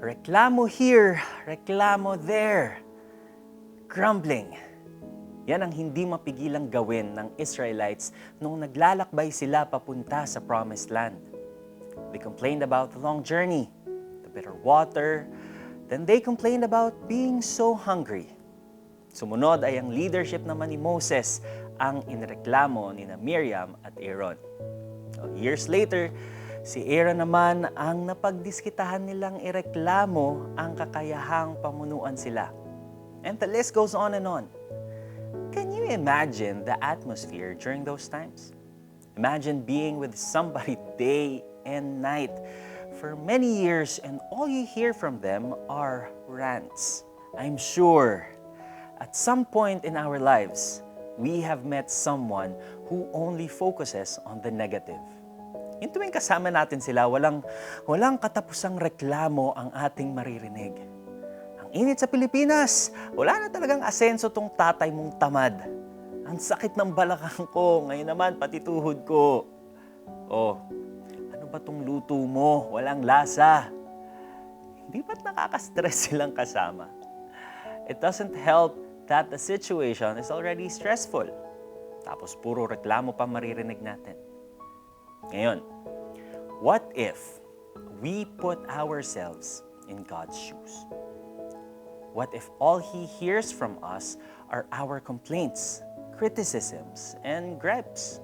Reklamo here, reklamo there, grumbling. Yan ang hindi mapigilang gawin ng Israelites nung naglalakbay sila papunta sa Promised Land. They complained about the long journey, the bitter water, then they complained about being so hungry. Sumunod ay ang leadership naman ni Moses ang inireklamo ni Miriam at Aaron. Years later, si Aaron naman ang napagdiskitahan nilang ireklamo ang kakayahang pamunuan sila. And the list goes on and on. Can you imagine the atmosphere during those times? Imagine being with somebody day and night for many years and all you hear from them are rants. I'm sure at some point in our lives, we have met someone who only focuses on the negative. Yung tuwing kasama natin sila, walang katapusang reklamo ang ating maririnig. Ang init sa Pilipinas, wala na talagang asenso tong tatay mong tamad. Ang sakit ng balakang ko, ngayon naman pati tuhod ko. Oh, ano ba tong luto mo? Walang lasa. Hindi ba't nakaka-stress silang kasama? It doesn't help that the situation is already stressful. Tapos puro reklamo pa maririnig natin. Ngayon, what if we put ourselves in God's shoes? What if all He hears from us are our complaints, criticisms, and gripes?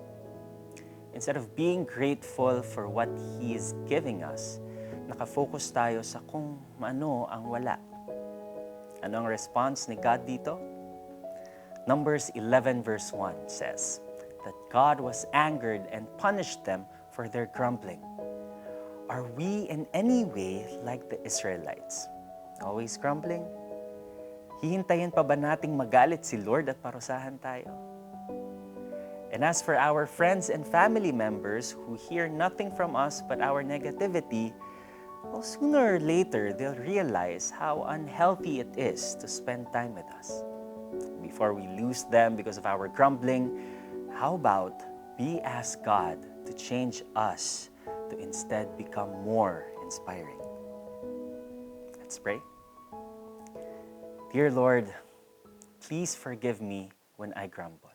Instead of being grateful for what He is giving us, nakafocus tayo sa kung ano ang wala. Ano ang response ni God dito? Numbers 11 verse 1 says that God was angered and punished them for their grumbling. Are we in any way like the Israelites? Always grumbling? Hihintayin pa ba nating magalit si Lord at parusahan tayo? And as for our friends and family members who hear nothing from us but our negativity, well, sooner or later, they'll realize how unhealthy it is to spend time with us. Before we lose them because of our grumbling, how about we ask God to change us to instead become more inspiring? Let's pray. Dear Lord, please forgive me when I grumble.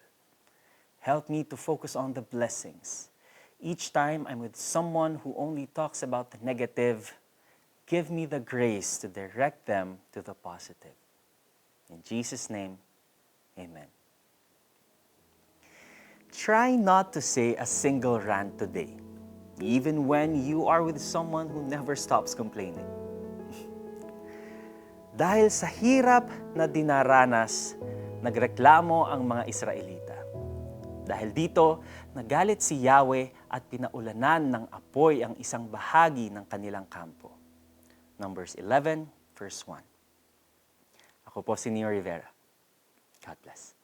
Help me to focus on the blessings. Each time I'm with someone who only talks about the negative, give me the grace to direct them to the positive. In Jesus' name, amen. Try not to say a single rant today, even when you are with someone who never stops complaining. Dahil sa hirap na dinaranas, nagreklamo ang mga Israelita. Dahil dito, nagalit si Yahweh at pinaulanan ng apoy ang isang bahagi ng kanilang kampo. Numbers 11, verse 1. Ako po si Neo Rivera. God bless.